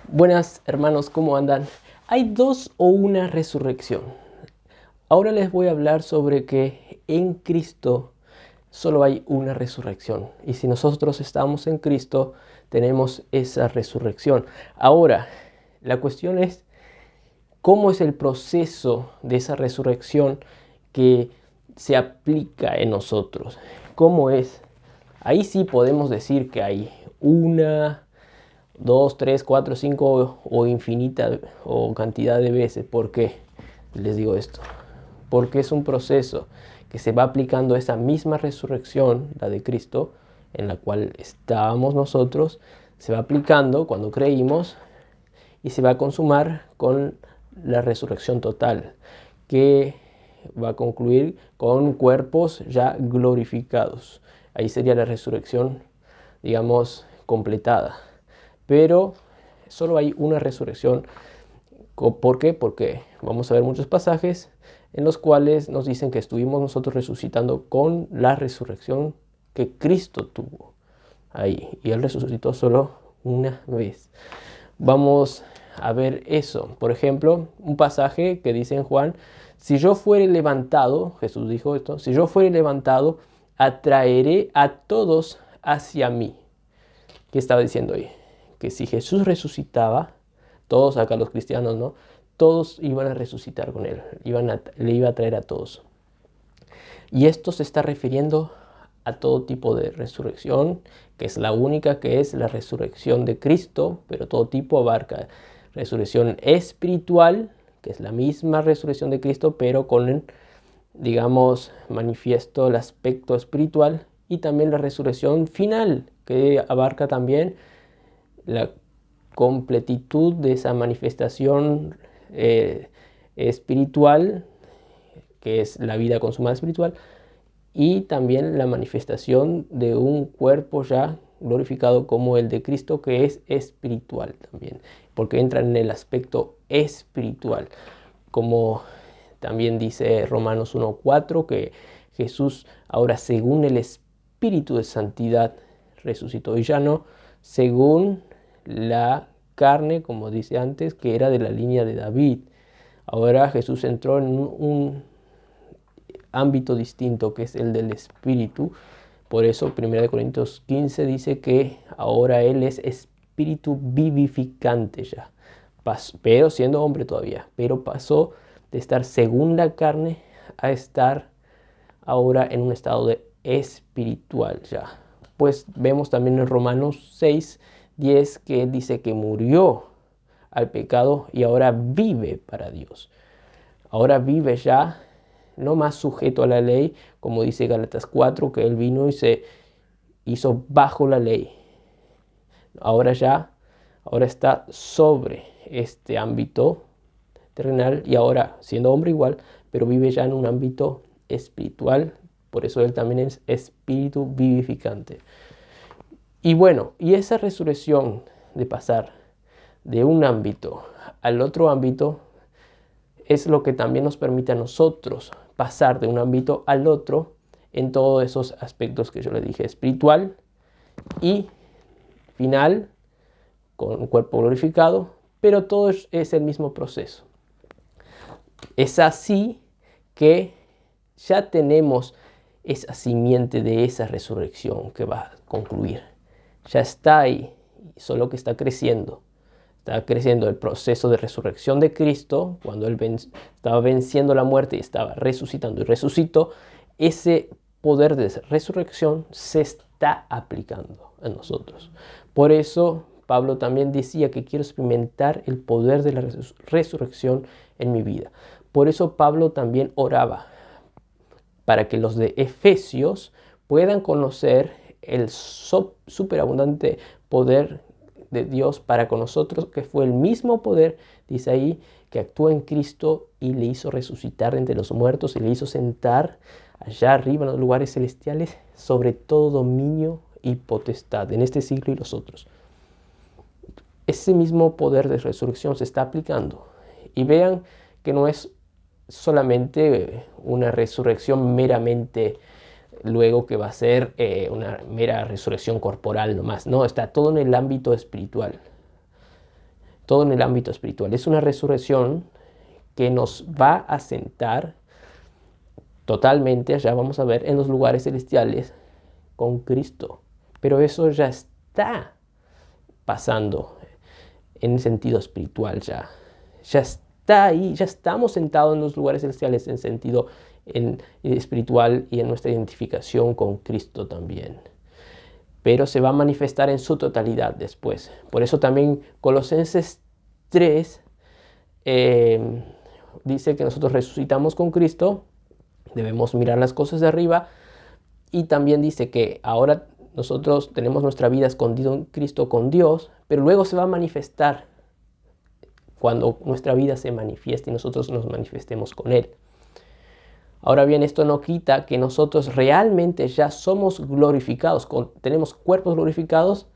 Buenas hermanos, ¿cómo andan? ¿Hay dos o una resurrección? Ahora les voy a hablar sobre que en Cristo solo hay una resurrección. Y si nosotros estamos en Cristo, tenemos esa resurrección. Ahora, la cuestión es, ¿cómo es el proceso de esa resurrección que se aplica en nosotros? ¿Cómo es? Ahí sí podemos decir que hay una, dos, tres, cuatro, cinco o infinita o cantidad de veces. ¿Por qué les digo esto? Porque es un proceso que se va aplicando esa misma resurrección, la de Cristo, en la cual estábamos nosotros, se va aplicando cuando creímos y se va a consumar con la resurrección total, que va a concluir con cuerpos ya glorificados. Ahí sería la resurrección, digamos, completada. Pero solo hay una resurrección. ¿Por qué? Porque vamos a ver muchos pasajes en los cuales nos dicen que estuvimos nosotros resucitando con la resurrección que Cristo tuvo ahí. Y Él resucitó solo una vez. Vamos a ver eso. Por ejemplo, un pasaje que dice en Juan: si yo fuere levantado, Jesús dijo esto, si yo fuere levantado, atraeré a todos hacia mí. ¿Qué estaba diciendo ahí? Que si Jesús resucitaba, todos acá los cristianos, ¿no? Todos iban a resucitar con Él, le iba a traer a todos. Y esto se está refiriendo a todo tipo de resurrección, que es la única, que es la resurrección de Cristo, pero todo tipo abarca resurrección espiritual, que es la misma resurrección de Cristo, pero con, digamos, manifiesto el aspecto espiritual, y también la resurrección final, que abarca también la completitud de esa manifestación espiritual, que es la vida consumada espiritual, y también la manifestación de un cuerpo ya glorificado como el de Cristo, que es espiritual también, porque entra en el aspecto espiritual, como también dice Romanos 1:4, que Jesús ahora según el Espíritu de Santidad resucitó, y ya no según la carne, como dice antes, que era de la línea de David. Ahora Jesús entró en un ámbito distinto, que es el del Espíritu. Por eso 1 Corintios 15 dice que ahora Él es espíritu vivificante ya, pero siendo hombre todavía, pero pasó de estar según la carne a estar ahora en un estado de espiritual ya. Pues vemos también en Romanos 6:10 que Él dice que murió al pecado y ahora vive para Dios. Ahora vive ya no más sujeto a la ley, como dice Gálatas 4, que Él vino y se hizo bajo la ley. Ahora está sobre este ámbito terrenal, y ahora siendo hombre igual, pero vive ya en un ámbito espiritual. Por eso Él también es espíritu vivificante. Y bueno, y esa resurrección de pasar de un ámbito al otro ámbito es lo que también nos permite a nosotros pasar de un ámbito al otro en todos esos aspectos que yo le dije: espiritual y final, con un cuerpo glorificado, pero todo es el mismo proceso. Es así que ya tenemos esa simiente de esa resurrección que va a concluir. Ya está ahí, solo que está creciendo. Está creciendo el proceso de resurrección de Cristo, cuando Él estaba venciendo la muerte y estaba resucitando y resucitó. Ese poder de resurrección se está aplicando a nosotros. Por eso Pablo también decía que quiero experimentar el poder de la resurrección en mi vida. Por eso Pablo también oraba para que los de Efesios puedan conocer el superabundante poder de Dios para con nosotros, que fue el mismo poder, dice ahí, que actuó en Cristo y le hizo resucitar entre los muertos y le hizo sentar allá arriba en los lugares celestiales sobre todo dominio y potestad en este siglo y los otros. Ese mismo poder de resurrección se está aplicando, y vean que no es solamente una resurrección meramente luego que va a ser una mera resurrección corporal nomás. No, está todo en el ámbito espiritual. todo en el ámbito espiritual. Es una resurrección que nos va a sentar totalmente, allá vamos a ver, en los lugares celestiales con Cristo. Pero eso ya está pasando en el sentido espiritual ya. Ya está ahí, ya estamos sentados en los lugares celestiales en sentido espiritual y en nuestra identificación con Cristo también. Pero se va a manifestar en su totalidad después. Por eso también Colosenses 3 dice que nosotros resucitamos con Cristo, debemos mirar las cosas de arriba, y también dice que ahora nosotros tenemos nuestra vida escondida en Cristo con Dios, pero luego se va a manifestar cuando nuestra vida se manifieste y nosotros nos manifestemos con Él. Ahora bien, esto no quita que nosotros realmente ya somos glorificados, tenemos cuerpos glorificados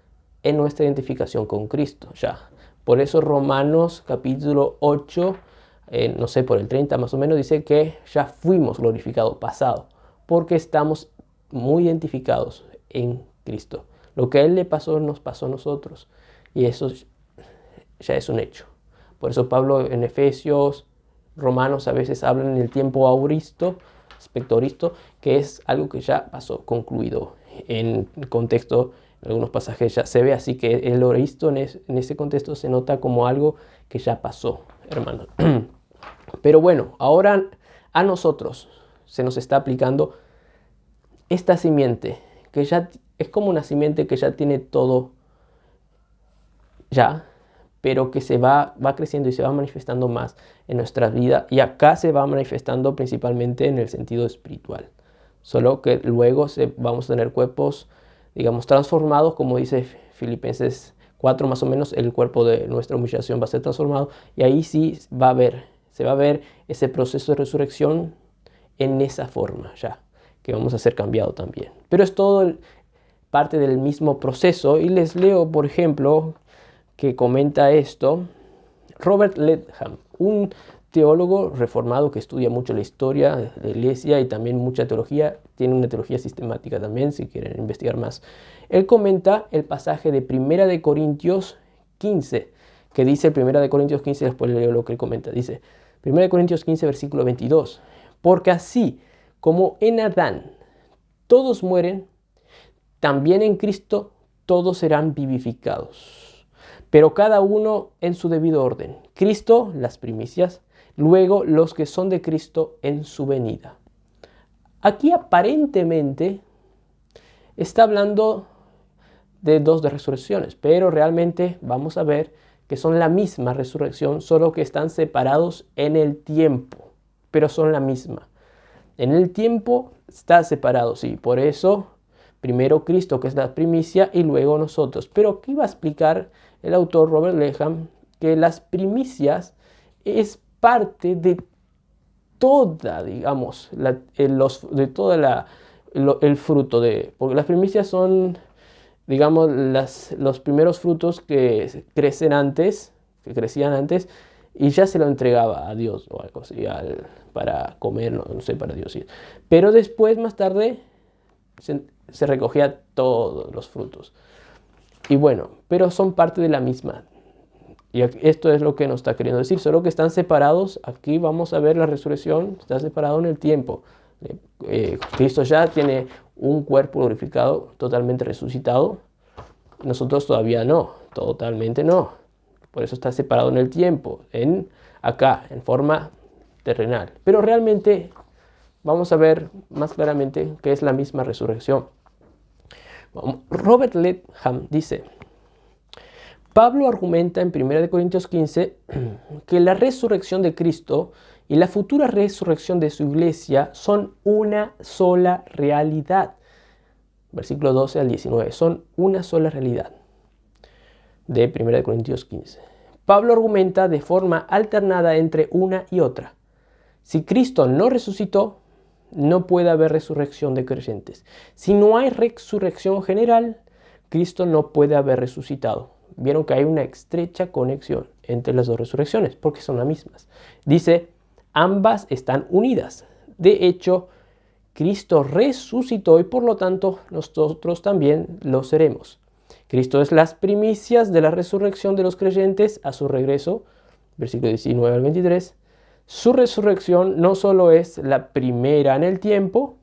en nuestra identificación con Cristo ya. Por eso Romanos capítulo 8, no sé, por el 30 más o menos, dice que ya fuimos glorificados pasado, porque estamos muy identificados en Cristo. Lo que a Él le pasó nos pasó a nosotros, y eso ya es un hecho. Por eso Pablo en Efesios, Romanos a veces hablan en el tiempo auristo, spectoristo, que es algo que ya pasó, concluido. En el contexto, en algunos pasajes ya se ve así, que el auristo en ese contexto se nota como algo que ya pasó, hermanos. Pero bueno, ahora a nosotros se nos está aplicando esta simiente, que ya es como una simiente que ya tiene todo ya, pero que se va creciendo y se va manifestando más en nuestra vida. Y acá se va manifestando principalmente en el sentido espiritual. Solo que luego vamos a tener cuerpos, digamos, transformados, como dice Filipenses 4 más o menos, el cuerpo de nuestra humillación va a ser transformado. Y ahí sí se va a ver ese proceso de resurrección en esa forma ya, que vamos a ser cambiados también. Pero es todo parte del mismo proceso. Y les leo, por ejemplo, que comenta esto Robert Ledham, un teólogo reformado que estudia mucho la historia de la iglesia y también mucha teología, tiene una teología sistemática también, si quieren investigar más. Él comenta el pasaje de 1 de Corintios 15, que dice 1 de Corintios 15, después leo lo que él comenta, dice 1 de Corintios 15, versículo 22, porque así como en Adán todos mueren, también en Cristo todos serán vivificados, pero cada uno en su debido orden. Cristo, las primicias, luego los que son de Cristo en su venida. Aquí aparentemente está hablando de dos de resurrecciones, pero realmente vamos a ver que son la misma resurrección, solo que están separados en el tiempo, pero son la misma. En el tiempo está separado, sí, por eso primero Cristo, que es la primicia, y luego nosotros. Pero aquí va a explicar el autor Robert Ledham que las primicias es parte de toda, digamos, el fruto porque las primicias son, digamos, los primeros frutos que crecían antes, y ya se lo entregaba a Dios o algo así, para comer, no sé, para Dios. Pero después, más tarde, se recogía todos los frutos. Y bueno, pero son parte de la misma. Y esto es lo que nos está queriendo decir, solo que están separados. Aquí vamos a ver la resurrección, está separado en el tiempo. Cristo ya tiene un cuerpo glorificado, totalmente resucitado. Nosotros todavía no, totalmente no. Por eso está separado en el tiempo, acá, en forma terrenal. Pero realmente vamos a ver más claramente que es la misma resurrección. Robert Ledham dice: Pablo argumenta en 1 Corintios 15 que la resurrección de Cristo y la futura resurrección de su iglesia son una sola realidad. Versículo 12 al 19, son una sola realidad de 1 Corintios 15. Pablo argumenta de forma alternada entre una y otra. Si Cristo no resucitó, no puede haber resurrección de creyentes. Si no hay resurrección general, Cristo no puede haber resucitado. Vieron que hay una estrecha conexión entre las dos resurrecciones, porque son las mismas. Dice, ambas están unidas. De hecho, Cristo resucitó y por lo tanto nosotros también lo seremos. Cristo es las primicias de la resurrección de los creyentes a su regreso, versículo 19 al 23. Su resurrección no solo es la primera en el tiempo,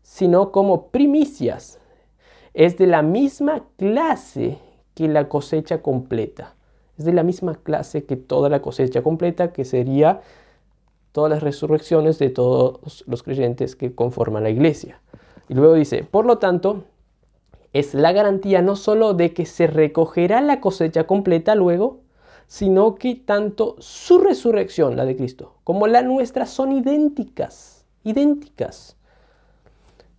sino como primicias. Es de la misma clase que la cosecha completa. Es de la misma clase que toda la cosecha completa, que sería todas las resurrecciones de todos los creyentes que conforman la iglesia. Y luego dice, por lo tanto, es la garantía no solo de que se recogerá la cosecha completa luego, sino que tanto su resurrección, la de Cristo, como la nuestra son idénticas.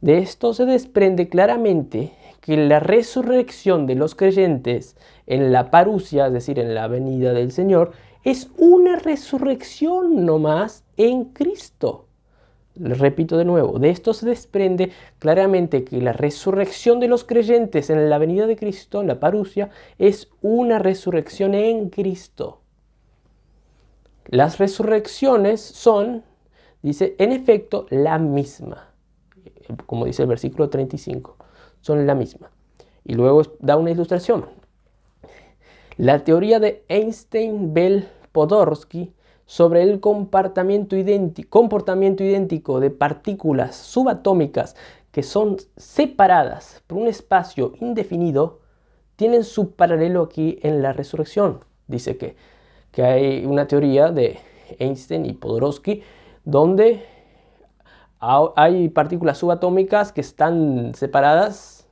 De esto se desprende claramente que la resurrección de los creyentes en la parusia, es decir, en la venida del Señor, es una resurrección nomás en Cristo. Les repito de nuevo, de esto se desprende claramente que la resurrección de los creyentes en la venida de Cristo, en la parusia, es una resurrección en Cristo. Las resurrecciones son, dice, en efecto, la misma. Como dice el versículo 35, son la misma. Y luego da una ilustración. La teoría de Einstein-Bell-Podolsky sobre el comportamiento idéntico de partículas subatómicas que son separadas por un espacio indefinido, tienen su paralelo aquí en la resurrección. Dice que hay una teoría de Einstein y Podolsky donde hay partículas subatómicas que están separadas,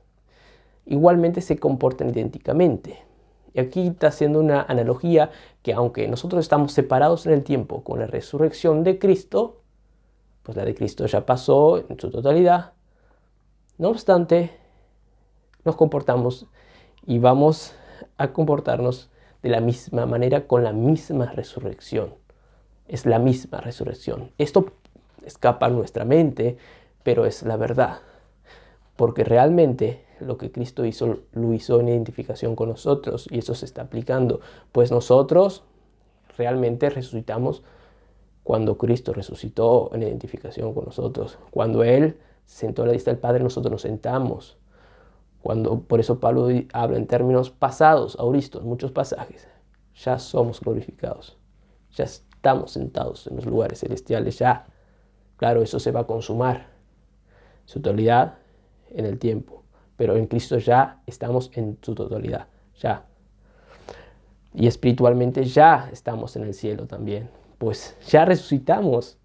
igualmente se comportan idénticamente. Y aquí está haciendo una analogía que aunque nosotros estamos separados en el tiempo con la resurrección de Cristo, pues la de Cristo ya pasó en su totalidad. No obstante, nos comportamos y vamos a comportarnos de la misma manera con la misma resurrección. Es la misma resurrección. Esto escapa a nuestra mente, pero es la verdad. Porque realmente lo que Cristo hizo, lo hizo en identificación con nosotros, y eso se está aplicando. Pues nosotros realmente resucitamos cuando Cristo resucitó en identificación con nosotros. Cuando Él se sentó a la diestra del Padre, nosotros nos sentamos. Por eso Pablo habla en términos pasados, auristos, muchos pasajes. Ya somos glorificados. Ya estamos sentados en los lugares celestiales. Ya, claro, eso se va a consumar. Su totalidad en el tiempo. Pero en Cristo ya estamos en su totalidad. Ya. Y espiritualmente ya estamos en el cielo también. Pues ya resucitamos.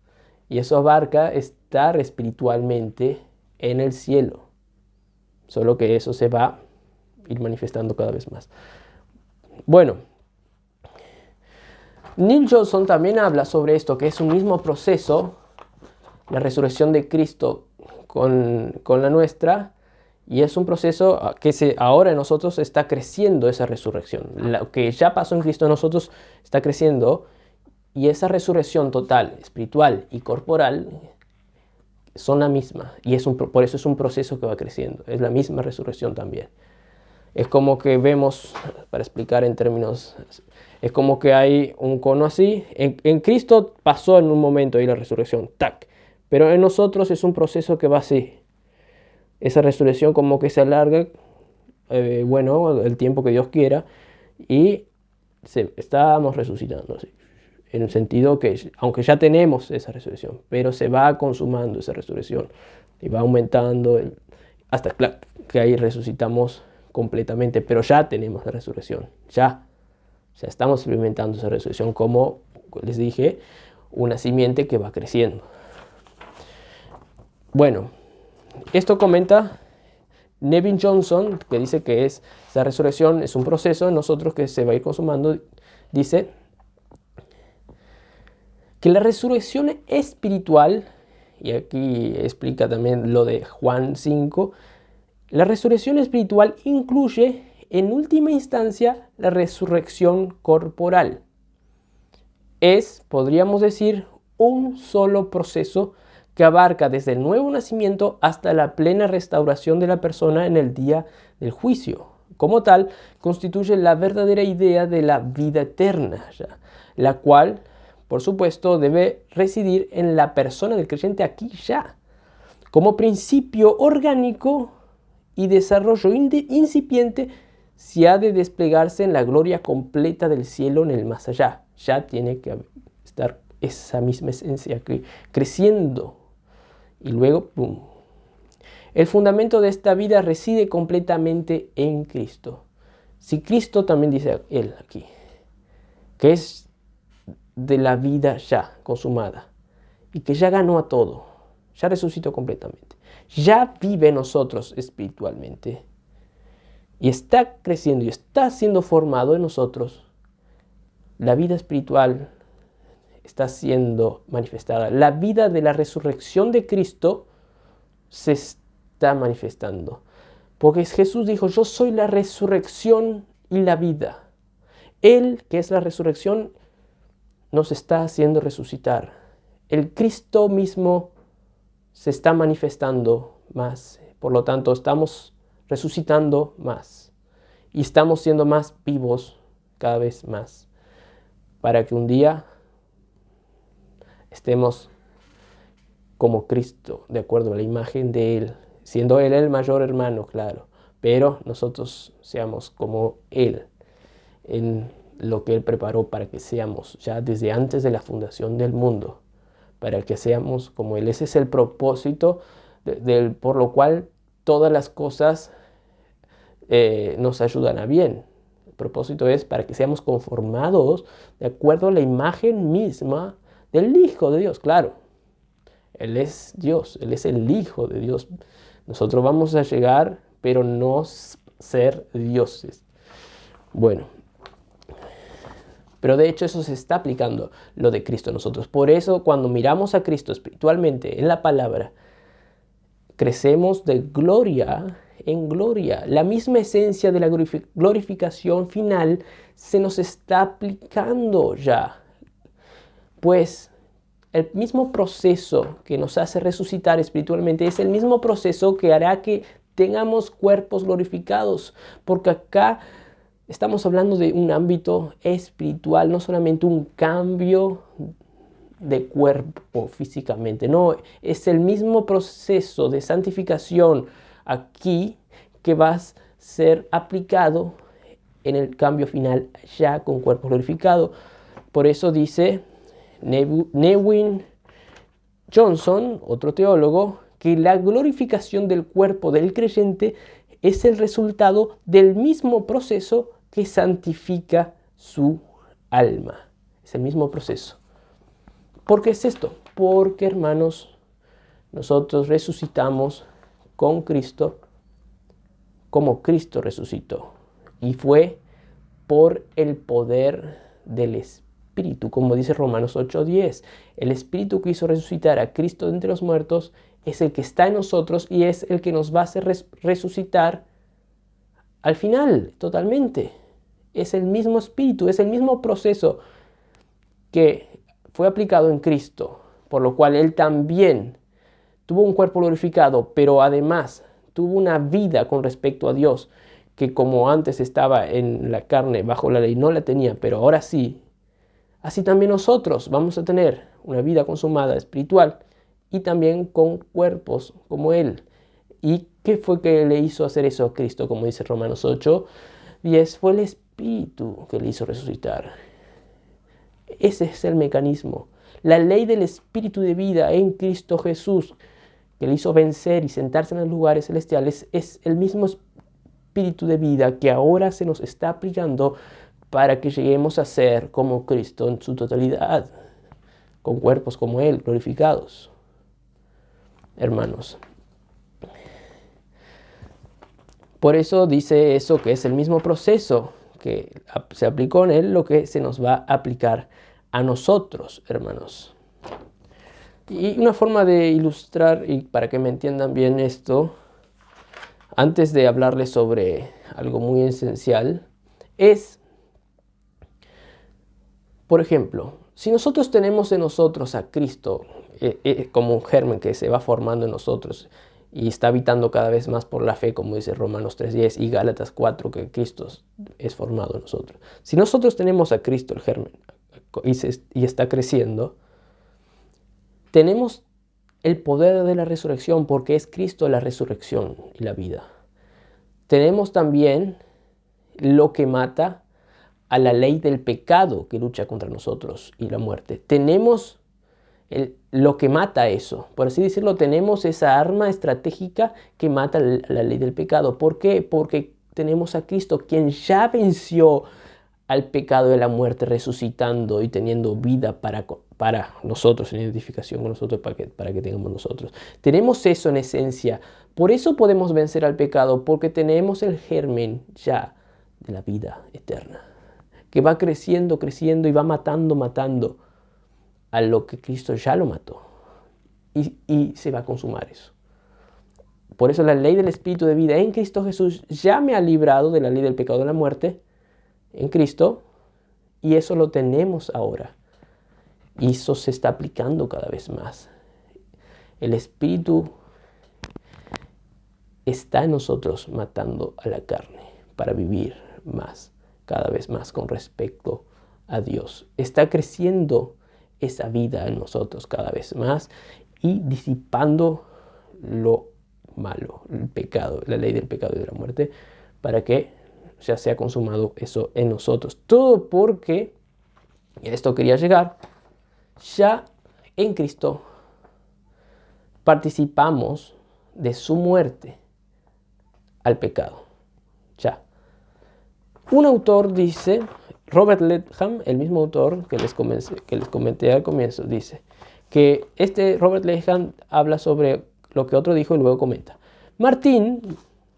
Y eso abarca estar espiritualmente en el cielo. Solo que eso se va a ir manifestando cada vez más. Bueno, Neil Johnson también habla sobre esto, que es un mismo proceso, la resurrección de Cristo con la nuestra, y es un proceso que ahora en nosotros está creciendo esa resurrección. Lo que ya pasó en Cristo en nosotros está creciendo, y esa resurrección total, espiritual y corporal, son la misma, y por eso es un proceso que va creciendo. Es la misma resurrección también. Es como que vemos, para explicar en términos, es como que hay un cono así. En Cristo pasó en un momento ahí la resurrección, tac. Pero en nosotros es un proceso que va así. Esa resurrección como que se alarga, el tiempo que Dios quiera, y estamos resucitando así. En el sentido que, aunque ya tenemos esa resurrección, pero se va consumando esa resurrección y va aumentando hasta que ahí resucitamos completamente, pero ya tenemos la resurrección, ya estamos experimentando esa resurrección, como les dije, una simiente que va creciendo. Bueno, esto comenta Nevin Johnson, que dice que esa resurrección es un proceso en nosotros que se va a ir consumando. Dice que la resurrección espiritual, y aquí explica también lo de Juan 5, la resurrección espiritual incluye en última instancia la resurrección corporal. Podríamos decir, un solo proceso que abarca desde el nuevo nacimiento hasta la plena restauración de la persona en el día del juicio. Como tal, constituye la verdadera idea de la vida eterna, la cual, por supuesto, debe residir en la persona del creyente aquí ya, como principio orgánico y desarrollo incipiente si ha de desplegarse en la gloria completa del cielo en el más allá. Ya tiene que estar esa misma esencia creciendo. Y luego, ¡pum! El fundamento de esta vida reside completamente en Cristo. Si Cristo, también dice él aquí, que es de la vida ya consumada y que ya ganó a todo, ya resucitó completamente, ya vive en nosotros espiritualmente y está creciendo y está siendo formado en nosotros, la vida espiritual está siendo manifestada. La vida de la resurrección de Cristo se está manifestando. Porque Jesús dijo, yo soy la resurrección y la vida. Él, que es la resurrección, nos está haciendo resucitar. El Cristo mismo se está manifestando más. Por lo tanto, estamos resucitando más. Y estamos siendo más vivos cada vez más. Para que un día estemos como Cristo, de acuerdo a la imagen de Él. Siendo Él el mayor hermano, claro. Pero nosotros seamos como Él. En lo que Él preparó para que seamos ya desde antes de la fundación del mundo, para que seamos como Él. Ese es el propósito por lo cual todas las cosas nos ayudan a bien. El propósito es para que seamos conformados de acuerdo a la imagen misma del Hijo de Dios. Claro, Él es Dios, Él es el Hijo de Dios. Nosotros vamos a llegar, pero no ser dioses. Bueno, pero de hecho eso se está aplicando lo de Cristo a nosotros. Por eso cuando miramos a Cristo espiritualmente en la palabra, crecemos de gloria en gloria. La misma esencia de la glorificación final se nos está aplicando ya. Pues el mismo proceso que nos hace resucitar espiritualmente es el mismo proceso que hará que tengamos cuerpos glorificados. Porque acá estamos hablando de un ámbito espiritual, no solamente un cambio de cuerpo físicamente. No, es el mismo proceso de santificación aquí que va a ser aplicado en el cambio final ya con cuerpo glorificado. Por eso dice Nevin Johnson, otro teólogo, que la glorificación del cuerpo del creyente es el resultado del mismo proceso que santifica su alma. Es el mismo proceso. ¿Por qué es esto? Porque, hermanos, nosotros resucitamos con Cristo como Cristo resucitó. Y fue por el poder del Espíritu, como dice Romanos 8:10. El Espíritu que hizo resucitar a Cristo de entre los muertos es el que está en nosotros y es el que nos va a hacer resucitar al final, totalmente. Es el mismo Espíritu, es el mismo proceso que fue aplicado en Cristo, por lo cual Él también tuvo un cuerpo glorificado, pero además tuvo una vida con respecto a Dios, que como antes estaba en la carne, bajo la ley, no la tenía, pero ahora sí. Así también nosotros vamos a tener una vida consumada espiritual y también con cuerpos como Él. ¿Y qué fue que le hizo hacer eso a Cristo? Como dice Romanos 8:10, fue el Espíritu que le hizo resucitar. Ese es el mecanismo. La ley del Espíritu de vida en Cristo Jesús, que le hizo vencer y sentarse en los lugares celestiales, es el mismo Espíritu de vida que ahora se nos está aplicando para que lleguemos a ser como Cristo en su totalidad, con cuerpos como Él, glorificados. Hermanos, por eso dice eso, que es el mismo proceso que se aplicó en Él, lo que se nos va a aplicar a nosotros, hermanos. Y una forma de ilustrar, y para que me entiendan bien esto, antes de hablarles sobre algo muy esencial, es, por ejemplo, si nosotros tenemos en nosotros a Cristo como un germen que se va formando en nosotros y está habitando cada vez más por la fe, como dice Romanos 3:10 y Gálatas 4, que Cristo es formado en nosotros. Si nosotros tenemos a Cristo, el germen, y está creciendo, tenemos el poder de la resurrección porque es Cristo la resurrección y la vida. Tenemos también lo que mata a la ley del pecado que lucha contra nosotros y la muerte. Tenemos lo que mata eso. Por así decirlo, tenemos esa arma estratégica que mata la ley del pecado. ¿Por qué? Porque tenemos a Cristo, quien ya venció al pecado y a la muerte, resucitando y teniendo vida para nosotros, en identificación con nosotros, para que tengamos nosotros. Tenemos eso en esencia. Por eso podemos vencer al pecado, porque tenemos el germen ya de la vida eterna, que va creciendo, creciendo y va matando a lo que Cristo ya lo mató. Y se va a consumar eso. Por eso la ley del Espíritu de vida en Cristo Jesús ya me ha librado de la ley del pecado y de la muerte en Cristo, y eso lo tenemos ahora. Y eso se está aplicando cada vez más. El Espíritu está en nosotros matando a la carne para vivir más, cada vez más con respecto a Dios. Está creciendo esa vida en nosotros cada vez más y disipando lo malo, el pecado, la ley del pecado y de la muerte, para que ya sea consumado eso en nosotros. Todo porque, y a esto quería llegar, ya en Cristo participamos de su muerte al pecado. Ya. Un autor dice, Robert Letham, el mismo autor que les comenté al comienzo, dice que Robert Letham habla sobre lo que otro dijo y luego comenta. Martín,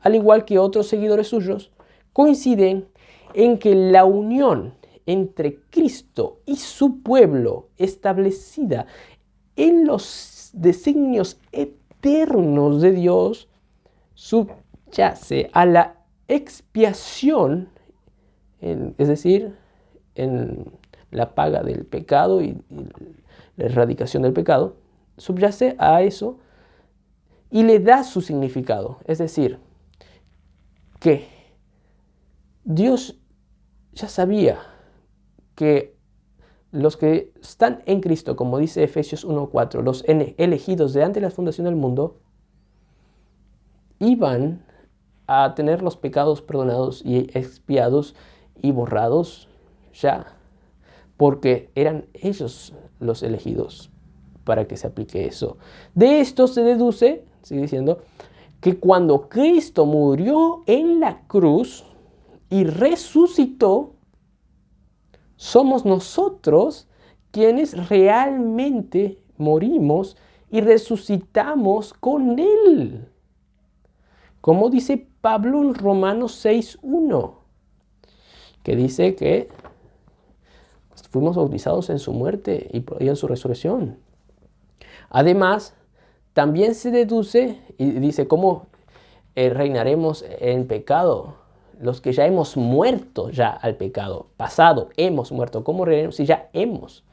al igual que otros seguidores suyos, coinciden en que la unión entre Cristo y su pueblo establecida en los designios eternos de Dios subyace a la expiación, es decir, en la paga del pecado y la erradicación del pecado, subyace a eso y le da su significado. Es decir, que Dios ya sabía que los que están en Cristo, como dice Efesios 1:4, los elegidos de antes de la fundación del mundo, iban a tener los pecados perdonados y expiados y borrados ya, porque eran ellos los elegidos para que se aplique eso. De esto se deduce, sigue diciendo, que cuando Cristo murió en la cruz y resucitó, somos nosotros quienes realmente morimos y resucitamos con Él. Como dice Pablo en Romanos 6:1, que dice que fuimos bautizados en su muerte y en su resurrección. Además, también se deduce y dice cómo reinaremos en pecado. Los que ya hemos muerto ya al pecado, pasado, hemos muerto. ¿Cómo reinaremos si ya hemos?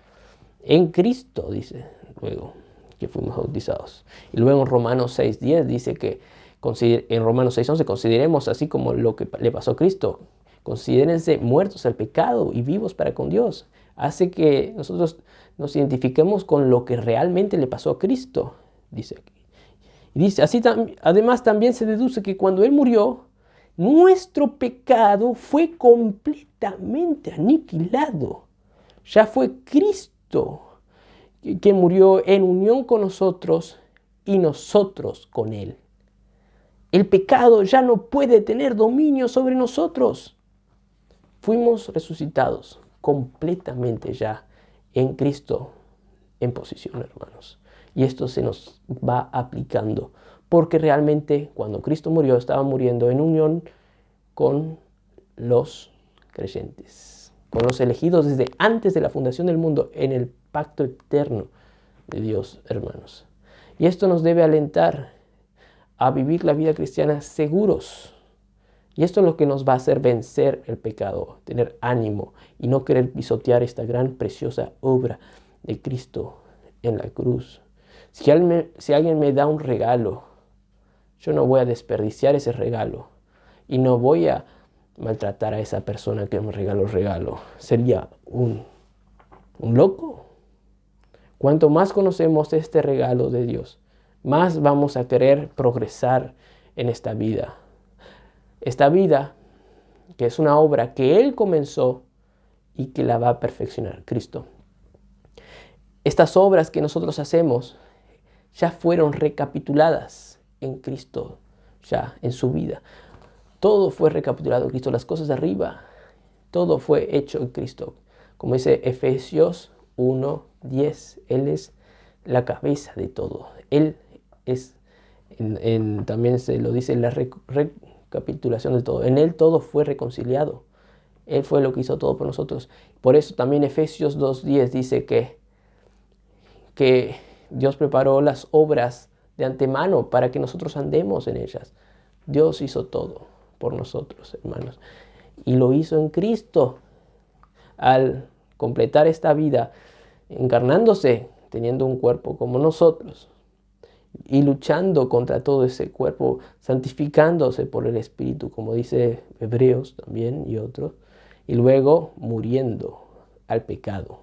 En Cristo, dice luego, que fuimos bautizados. Y luego en Romanos 6:10 dice que en Romanos 6:11 consideremos así como lo que le pasó a Cristo. Considérense muertos al pecado y vivos para con Dios. Hace que nosotros nos identifiquemos con lo que realmente le pasó a Cristo, dice aquí. Y dice, además también se deduce que cuando Él murió, nuestro pecado fue completamente aniquilado. Ya fue Cristo que murió en unión con nosotros y nosotros con Él. El pecado ya no puede tener dominio sobre nosotros. Fuimos resucitados completamente ya en Cristo en posición, hermanos. Y esto se nos va aplicando, porque realmente cuando Cristo murió, estaba muriendo en unión con los creyentes, con los elegidos desde antes de la fundación del mundo, en el pacto eterno de Dios, hermanos. Y esto nos debe alentar a vivir la vida cristiana seguros. Y esto es lo que nos va a hacer vencer el pecado, tener ánimo y no querer pisotear esta gran, preciosa obra de Cristo en la cruz. Si alguien me da un regalo, yo no voy a desperdiciar ese regalo y no voy a maltratar a esa persona que me regaló el regalo. Sería un loco. Cuanto más conocemos este regalo de Dios, más vamos a querer progresar en esta vida. Esta vida que es una obra que Él comenzó y que la va a perfeccionar Cristo. Estas obras que nosotros hacemos ya fueron recapituladas en Cristo, ya en su vida. Todo fue recapitulado en Cristo, las cosas de arriba, todo fue hecho en Cristo. Como dice Efesios 1:10, Él es la cabeza de todo. Él es, también se lo dice en la recapitulación de todo. En Él todo fue reconciliado. Él fue lo que hizo todo por nosotros. Por eso también Efesios 2:10 dice que Dios preparó las obras de antemano para que nosotros andemos en ellas. Dios hizo todo por nosotros, hermanos. Y lo hizo en Cristo al completar esta vida, encarnándose, teniendo un cuerpo como nosotros y luchando contra todo ese cuerpo, santificándose por el Espíritu, como dice Hebreos también y otros, y luego muriendo al pecado,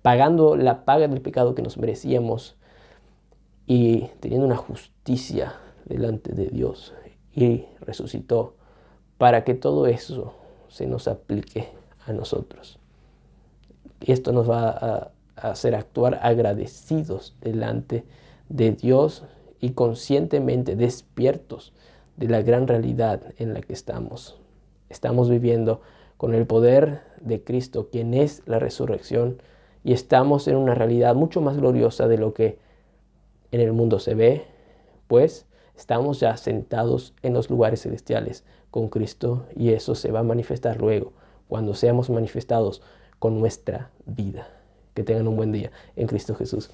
pagando la paga del pecado que nos merecíamos y teniendo una justicia delante de Dios, y resucitó para que todo eso se nos aplique a nosotros. Y esto nos va a hacer actuar agradecidos delante de Dios y conscientemente despiertos de la gran realidad en la que estamos. Estamos viviendo con el poder de Cristo, quien es la resurrección, y estamos en una realidad mucho más gloriosa de lo que en el mundo se ve, pues estamos ya sentados en los lugares celestiales con Cristo, y eso se va a manifestar luego, cuando seamos manifestados con nuestra vida. Que tengan un buen día en Cristo Jesús.